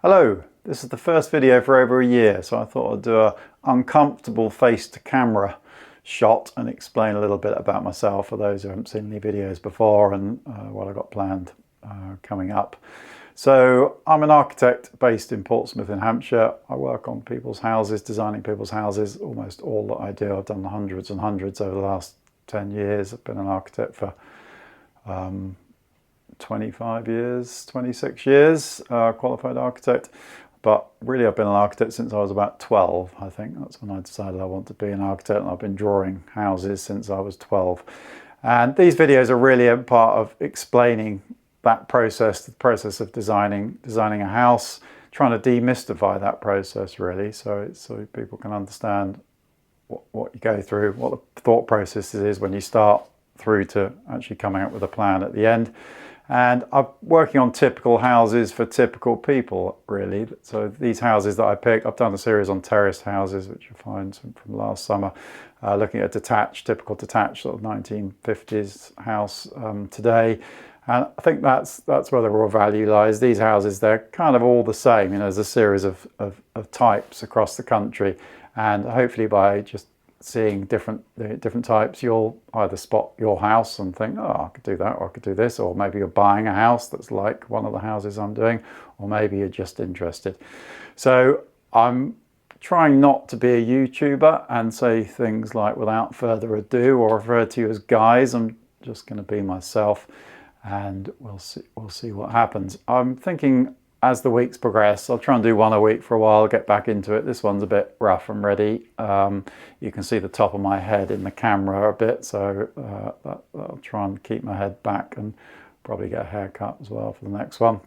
Hello, this is the first video for over a year, so I thought I'd do an uncomfortable face-to-camera shot and explain a little bit about myself for those who haven't seen any videos before and what I've got planned coming up. So I'm an architect based in Portsmouth in Hampshire. I work on people's houses, designing people's houses. Almost all that I do, I've done hundreds and hundreds over the last 10 years. I've been an architect for 25 years, 26 years, qualified architect. But really I've been an architect since I was about 12, I think. That's when I decided I want to be an architect, and I've been drawing houses since I was 12. And these videos are really a part of explaining that process, the process of designing a house, trying to demystify that process really, so people can understand what you go through, what the thought process is when you start through to actually coming up with a plan at the end. And I'm working on typical houses for typical people, really. So these houses that I pick, I've done a series on terraced houses, which you'll find from last summer, looking at detached, typical detached sort of 1950s house today. And I think that's where the raw value lies. These houses, they're kind of all the same. You know, there's a series of types across the country, and hopefully by just seeing different types, you'll either spot your house and think, oh, I could do that, or I could do this, or maybe you're buying a house that's like one of the houses I'm doing, or maybe you're just interested. So I'm trying not to be a YouTuber and say things like without further ado, or refer to you as guys. I'm just going to be myself, and we'll see what happens. I'm thinking as the weeks progress, I'll try and do one a week for a while, get back into it. This one's a bit rough and ready. You can see the top of my head in the camera a bit, so I'll try and keep my head back and probably get a haircut as well for the next one.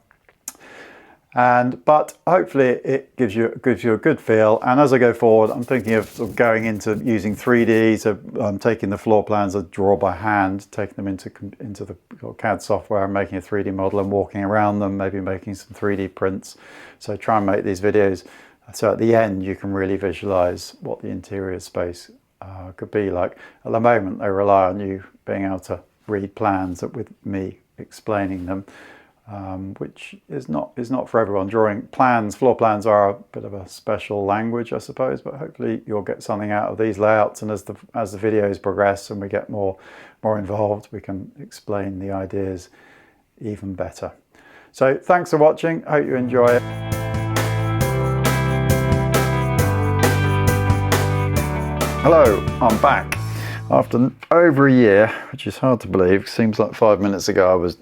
But hopefully it gives you a good feel. And as I go forward, I'm thinking of sort of going into using 3D. So I'm taking the floor plans I draw by hand, taking them into the CAD software and making a 3D model and walking around them, maybe making some 3D prints. So try and make these videos so at the end you can really visualize what the interior space could be like. At the moment they rely on you being able to read plans with me explaining them. Which is not for everyone. Drawing plans, floor plans are a bit of a special language, I suppose, but hopefully you'll get something out of these layouts, and as the videos progress and we get more involved, we can explain the ideas even better. So thanks for watching, hope you enjoy it. Hello, I'm back. After over a year, which is hard to believe, seems like 5 minutes ago I was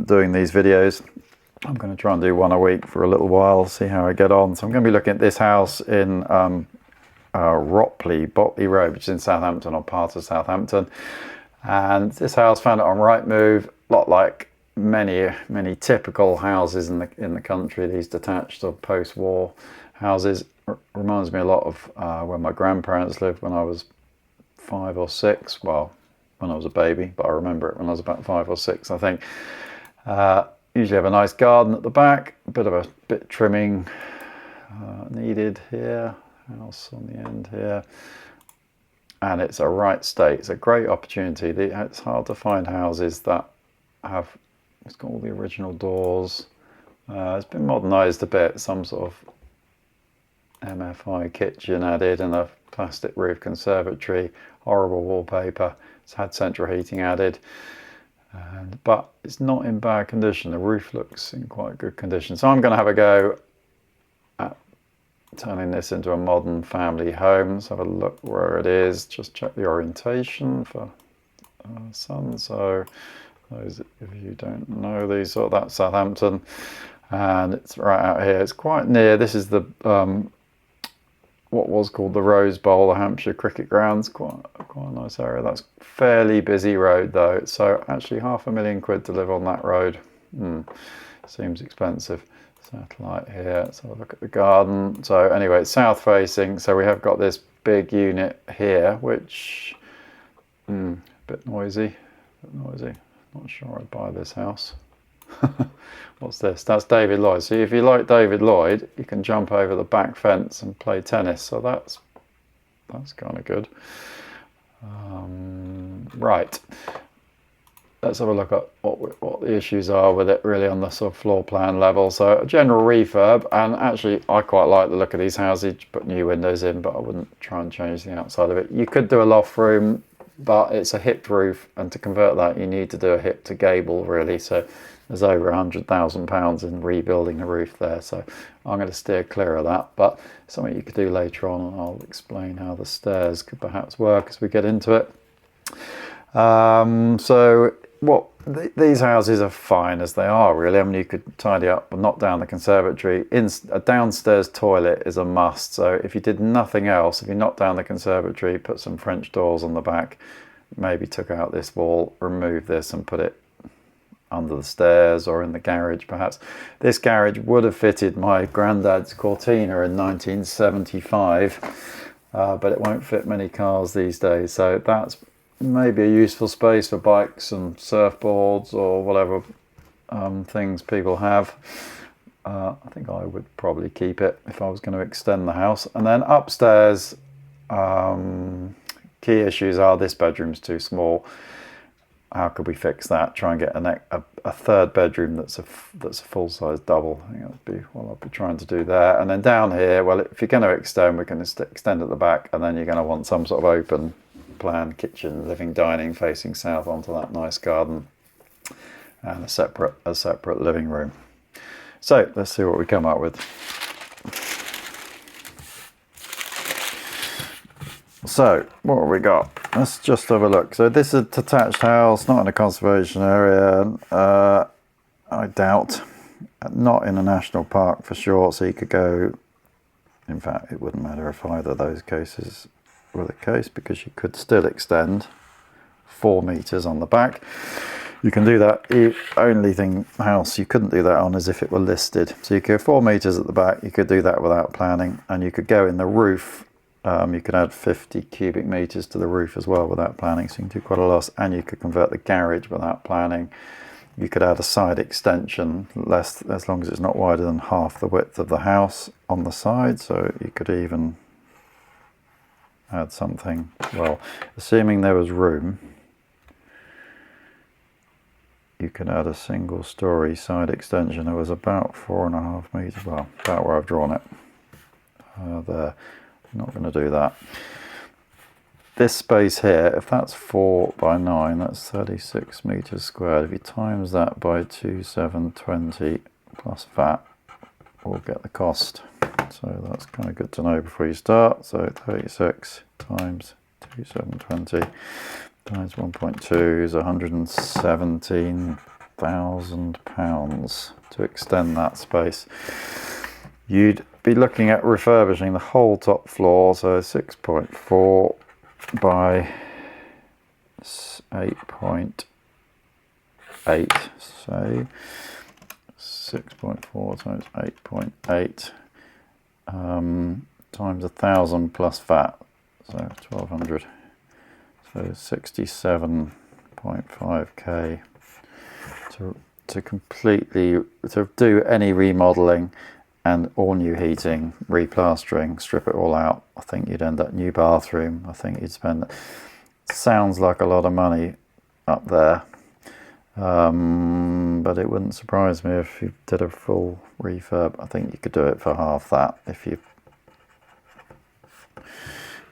doing these videos. I'm going to try and do one a week for a little while, see how I get on. So I'm going to be looking at this house in Botley Road, which is in Southampton, or part of Southampton. And this house, found it on Rightmove, a lot like many typical houses in the country, these detached or post-war houses. Reminds me a lot of where my grandparents lived when I was 5 or 6, well, when I was a baby, but I remember it when I was about 5 or 6, I think. Usually have a nice garden at the back, a bit trimming needed here, house on the end here, and it's a right state. It's a great opportunity. It's hard to find houses that have, it's got all the original doors. It's been modernised a bit, some sort of MFI kitchen added and a plastic roof conservatory, horrible wallpaper. It's had central heating added, but it's not in bad condition. The roof looks in quite good condition. So I'm going to have a go at turning this into a modern family home. Let's have a look where it is. Just check the orientation for sun. So those of you don't know, that's Southampton, and it's right out here. It's quite near. This is the what was called the Rose Bowl, the Hampshire cricket grounds. Quite a nice area. That's fairly busy road though. So actually £500,000 to live on that road. Seems expensive. Satellite here. Let's have a look at the garden. So anyway, it's south facing. So we have got this big unit here, which a bit noisy. Not sure I'd buy this house. What's this? That's David Lloyd. So if you like David Lloyd, you can jump over the back fence and play tennis. So that's kind of good. Right. let's have a look at what the issues are with it really on the sort of floor plan level. So a general refurb, and actually I quite like the look of these houses. You put new windows in, but I wouldn't try and change the outside of it. You could do a loft room, but it's a hipped roof, and to convert that you need to do a hip to gable really. So there's over £100,000 in rebuilding the roof there, so I'm going to steer clear of that. But something you could do later on, and I'll explain how the stairs could perhaps work as we get into it. So these houses are fine as they are really. I mean, you could tidy up and knock down the conservatory. A downstairs toilet is a must, so if you did nothing else, if you knocked down the conservatory, put some French doors on the back, maybe took out this wall, remove this and put it under the stairs or in the garage perhaps. This garage would have fitted my granddad's Cortina in 1975, but it won't fit many cars these days, so that's maybe a useful space for bikes and surfboards or whatever things people have. I think I would probably keep it if I was going to extend the house. And then upstairs, key issues are this bedroom's too small. How could we fix that? Try and get a third bedroom that's a full-size double. I think that'd be what I'll be trying to do there. And then down here, well, if you're going to extend, we can extend at the back, and then you're going to want some sort of open plan kitchen, living, dining facing south onto that nice garden, and a separate living room. So let's see what we come up with. So what have we got? Let's just have a look. So this is a detached house, not in a conservation area, I doubt. Not in a national park for sure, so you could go, in fact it wouldn't matter if either of those cases were the case, because you could still extend 4 meters on the back. You can do that. The only house you couldn't do that on is if it were listed. So you could go 4 meters at the back, you could do that without planning, and you could go in the roof. You could add 50 cubic meters to the roof as well without planning, so you can do quite a lot. And you could convert the garage without planning. You could add a side extension, as long as it's not wider than half the width of the house on the side. So you could even add something, well, assuming there was room, you could add a single story side extension. It was about 4.5 meters, well, about where I've drawn it. There, I'm not going to do that. This space here, if that's 4 by 9, that's 36 meters squared. If you times that by 2,720 plus VAT, we'll get the cost. So that's kind of good to know before you start. So 36 times 2,720 times 1.2 is £117,000 to extend that space. You'd be looking at refurbishing the whole top floor, so 6.4 by 8.8, say 6.4 times 8.8 times 1,000 plus VAT, so 1,200, so 67.5k to completely do any remodeling and all new heating, replastering, strip it all out. I think you'd end up new bathroom. I think you'd spend, sounds like a lot of money up there, but it wouldn't surprise me if you did a full refurb. I think you could do it for half that if you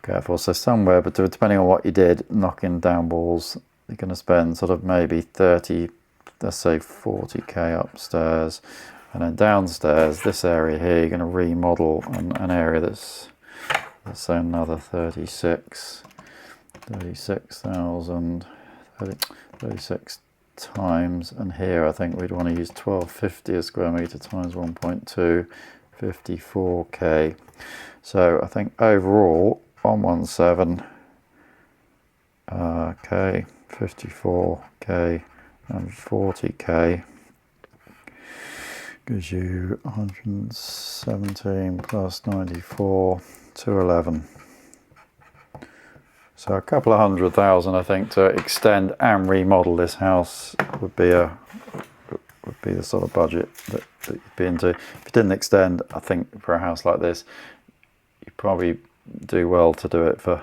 careful. So somewhere, but depending on what you did, knocking down walls, you're going to spend sort of maybe 30, let's say 40k upstairs. And then downstairs, this area here, you're going to remodel an area that's, let's say another 36,000, 36 times, and here I think we'd want to use 1250 a square metre times 1.2, 54k. So I think overall 117k, 54k and 40k gives you 117 plus 94, 211. So a couple of 100,000, I think, to extend and remodel this house would be the sort of budget that you'd be into. If you didn't extend, I think for a house like this, you'd probably do well to do it for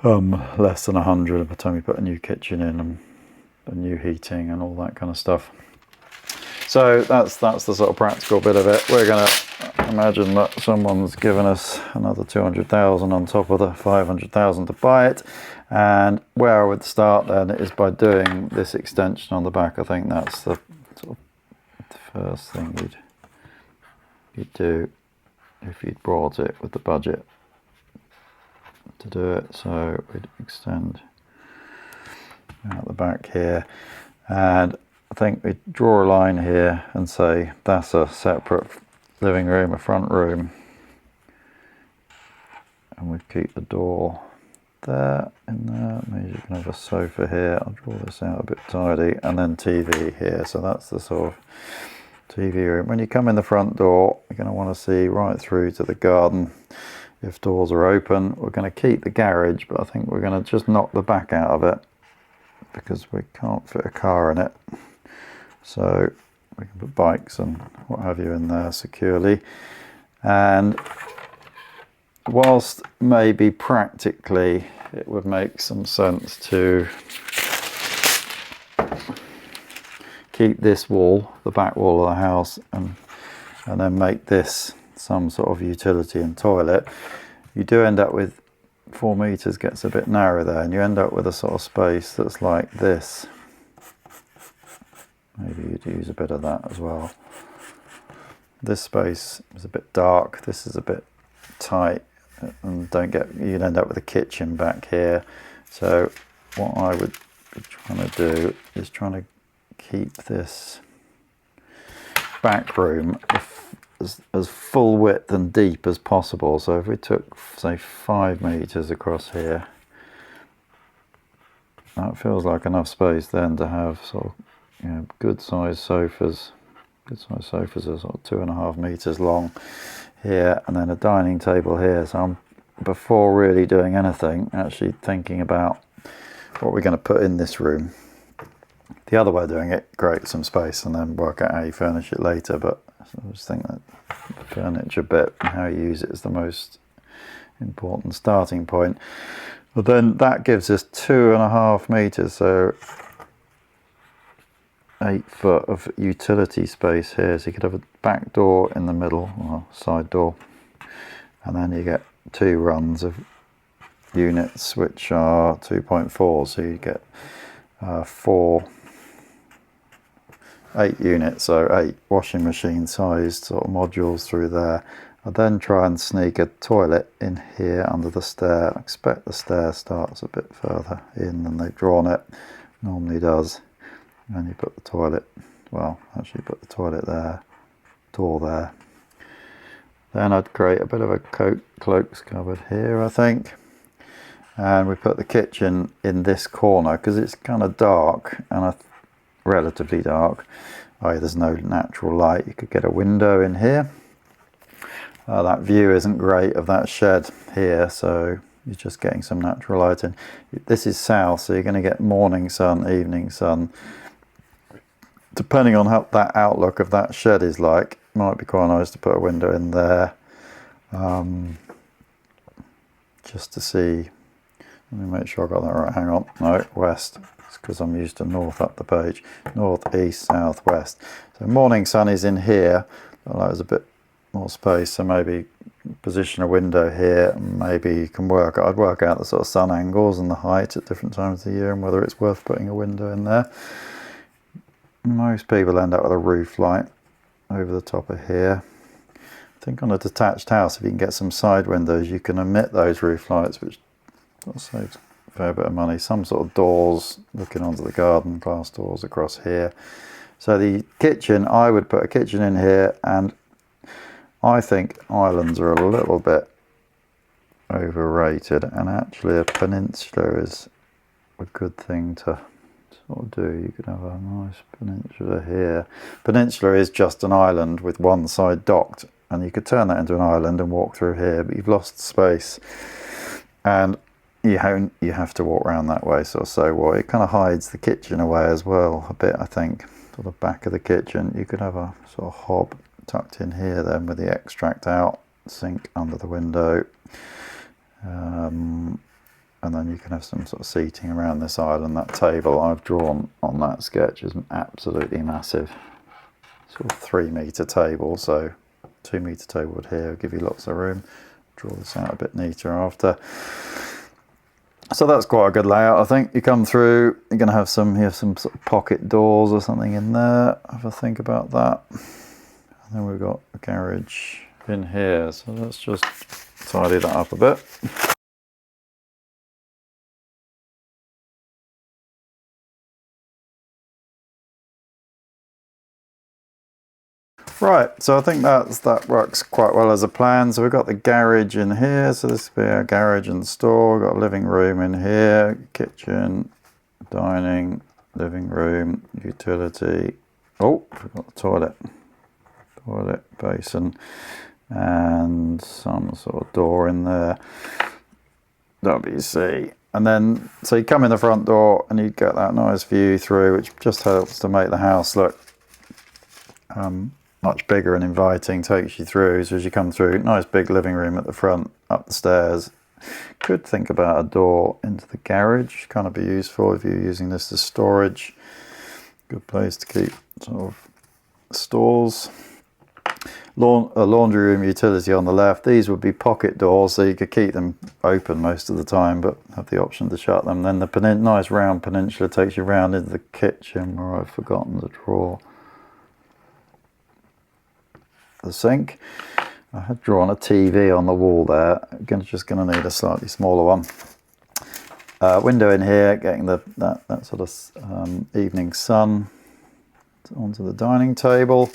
less than 100 by the time you put a new kitchen in and the new heating and all that kind of stuff. So that's the sort of practical bit of it. We're going to imagine that someone's given us another 200,000 on top of the 500,000 to buy it. And where I would start then is by doing this extension on the back. I think that's the sort of the first thing you'd do if you'd brought it with the budget to do it. So we'd extend out the back here, and I think we draw a line here and say that's a separate living room, a front room, and we keep the door there in there. Means you can have a sofa here. I'll draw this out a bit tidy, and then TV here. So that's the sort of TV room. When you come in the front door, you're going to want to see right through to the garden. If doors are open, we're going to keep the garage, but I think we're going to just knock the back out of it because we can't fit a car in it. So we can put bikes and what have you in there securely. And whilst maybe practically it would make some sense to keep this wall, the back wall of the house, and then make this some sort of utility and toilet, you do end up with 4 meters gets a bit narrow there, and you end up with a sort of space that's like this. Maybe you'd use a bit of that as well. This space is a bit dark, this is a bit tight, and you'd end up with a kitchen back here. So what I would be trying to do is trying to keep this back room as full width and deep as possible. So if we took, say, 5 meters across here, that feels like enough space then to have sort of, you know, good sized sofas. Good sized sofas are sort of 2.5 meters long here, and then a dining table here. So I'm, before really doing anything, actually thinking about what we're going to put in this room. The other way of doing it, create some space and then work out how you furnish it later, but I just think that the furniture bit and how you use it is the most important starting point. But then that gives us 2.5 meters, so 8 foot of utility space here. So you could have a back door in the middle, or side door, and then you get 2 runs of units which are 2.4, so you get 8 units, so 8 washing machine sized sort of modules through there. I then try and sneak a toilet in here under the stair. I expect the stair starts a bit further in than they've drawn it, normally does. And you put the toilet, well, actually put the toilet there, door there. Then I'd create a bit of a cloaks cupboard here, I think. And we put the kitchen in this corner because it's kind of dark, and relatively dark. There's no natural light. You could get a window in here. That view isn't great of that shed here, so you're just getting some natural light in. This is south, so you're going to get morning sun, evening sun. Depending on how that outlook of that shed is like, it might be quite nice to put a window in there, just to see. Let me make sure I got that right. Hang on. No, west. It's because I'm used to north up the page. North, east, south, west. So morning sun is in here. Like there's a bit more space, so maybe position a window here, and maybe you can I'd work out the sort of sun angles and the height at different times of the year and whether it's worth putting a window in there. Most people end up with a roof light over the top of here. I think on a detached house, if you can get some side windows, you can omit those roof lights, which saves a fair bit of money. Some sort of doors looking onto the garden, glass doors across here. So the kitchen, I would put a kitchen in here, and I think islands are a little bit overrated, and actually a peninsula is a good thing to sort of do. You could have a nice peninsula here. Peninsula is just an island with one side docked, and you could turn that into an island and walk through here, but you've lost space, and you have to walk around that way. So it kind of hides the kitchen away as well a bit, I think. To the back of the kitchen, you could have a sort of hob tucked in here then with the extract out, sink under the window, and and then you can have some sort of seating around this island. That table I've drawn on that sketch is absolutely massive, sort of 3-metre table, so 2-metre table would here give you lots of room. Draw this out a bit neater after. So that's quite a good layout, I think. You come through, you're going to have some sort of pocket doors or something in there. Have a think about that. And then we've got a garage in here, so let's just tidy that up a bit. Right, so I think that works quite well as a plan. So we've got the garage in here, so this will be our garage and store. We've got a living room in here, kitchen, dining, living room, utility. Oh, forgot the toilet basin, and some sort of door in there, WC. And then, so you come in the front door and you get that nice view through, which just helps to make the house look much bigger and inviting, takes you through. So as you come through, nice big living room at the front, up the stairs. Could think about a door into the garage, kind of be useful if you're using this as storage. Good place to keep sort of stores. A laundry room, utility on the left. These would be pocket doors, so you could keep them open most of the time, but have the option to shut them. Then the nice round peninsula takes you round into the kitchen, where I've forgotten to draw the sink. I had drawn a TV on the wall there. Just going to need a slightly smaller one. Window in here, getting that sort of evening sun onto the dining table,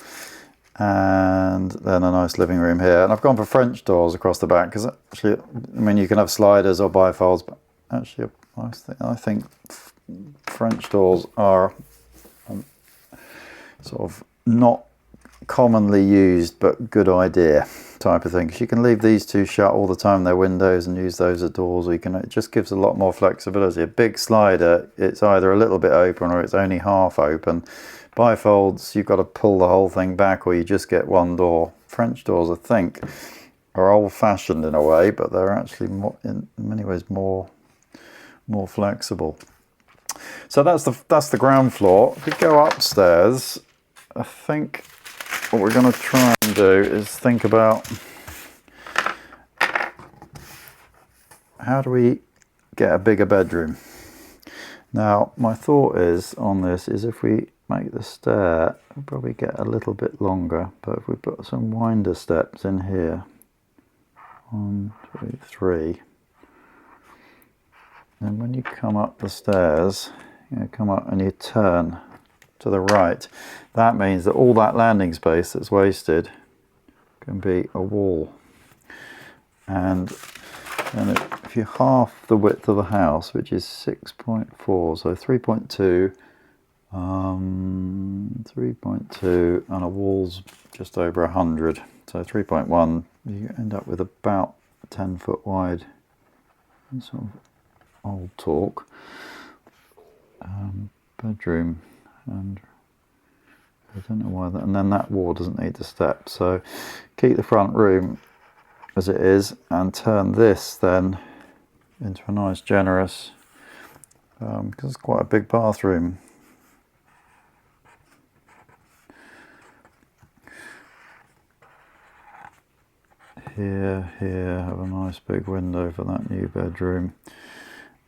and then a nice living room here. And I've gone for French doors across the back because actually, I mean, you can have sliders or bifolds, but actually, I think French doors are sort of not commonly used but good idea type of thing, because you can leave these two shut all the time, their windows, and use those as doors, or it just gives a lot more flexibility. A big slider, it's either a little bit open or it's only half open. Bifolds, you've got to pull the whole thing back, or you just get one door. French doors, I think, are old-fashioned in a way, but they're actually in many ways more flexible. So that's the ground floor. If we go upstairs, I think what we're going to try and do is think about how do we get a bigger bedroom. Now, my thought is on this is if we make the stair, we'll probably get a little bit longer, but if we put some winder steps in here, 1, 2, 3, then when you come up the stairs, you come up and you turn to the right. That means that all that landing space that's wasted can be a wall. And if you half the width of the house, which is 6.4, so 3.2, 3.2, and a wall's just over 100, so 3.1, you end up with about 10 foot wide, sort of old talk, bedroom. And I don't know why that, and then that wall doesn't need the steps, so keep the front room as it is and turn this then into a nice generous, because it's quite a big bathroom. Here, have a nice big window for that new bedroom,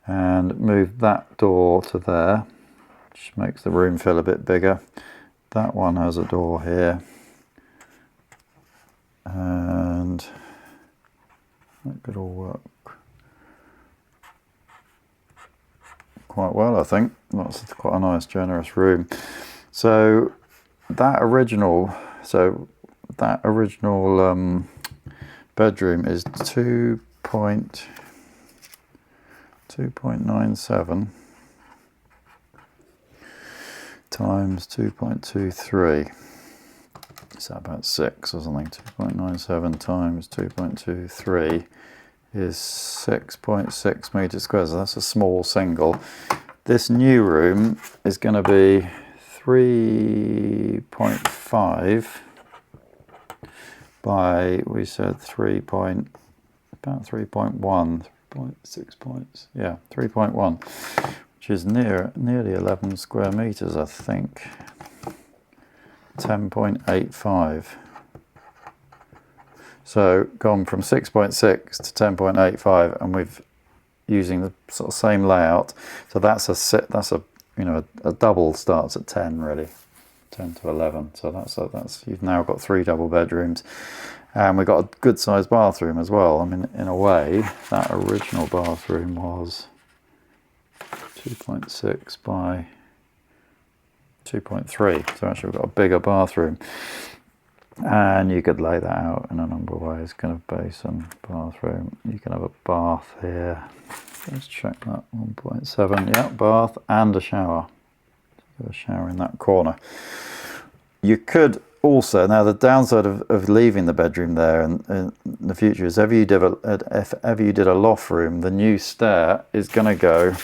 and move that door to there, which makes the room feel a bit bigger. That one has a door here, and that could all work quite well, I think. That's quite a nice generous room. So that original bedroom is 2.97 times 2.23. Is that about 6 or something? 2.97 times 2.23 is 6.6 meters squared. So that's a small single. This new room is going to be 3.5 by, we said about 3.1, 6 points, yeah, 3.1, which is nearly 11 square meters, I think. 10.85. So gone from 6.6 to 10.85, and we've using the sort of same layout. So that's a you know, a double starts at 10 really, 10 to 11. So that's you've now got 3 double bedrooms, and we've got a good sized bathroom as well. I mean, in a way, that original bathroom was 2.6 by 2.3. So actually we've got a bigger bathroom. And you could lay that out in a number of ways, kind of basin, bathroom. You can have a bath here. Let's check that, 1.7, yeah, bath and a shower. A shower in that corner. You could also, now the downside of leaving the bedroom there in the future is if ever you did a loft room, the new stair is going to go,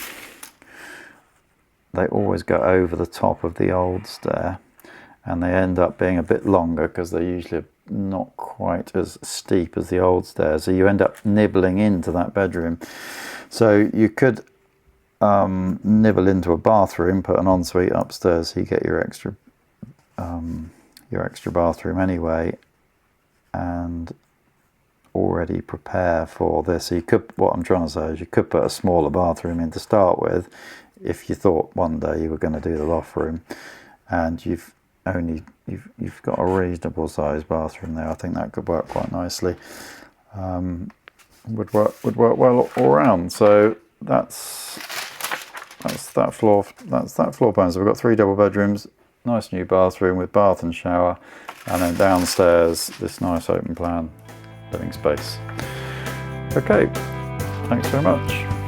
they always go over the top of the old stair. And they end up being a bit longer because they're usually not quite as steep as the old stairs. So you end up nibbling into that bedroom. So you could nibble into a bathroom, put an ensuite upstairs, so you get your extra bathroom anyway, and already prepare for this. So you could, what I'm trying to say is you could put a smaller bathroom in to start with if you thought one day you were going to do the loft room, and you've got a reasonable sized bathroom there. I think that could work quite nicely. Would work well all around. So that's that floor plan. So we've got 3 double bedrooms, nice new bathroom with bath and shower, and then downstairs this nice open plan living space. Okay, thanks very much.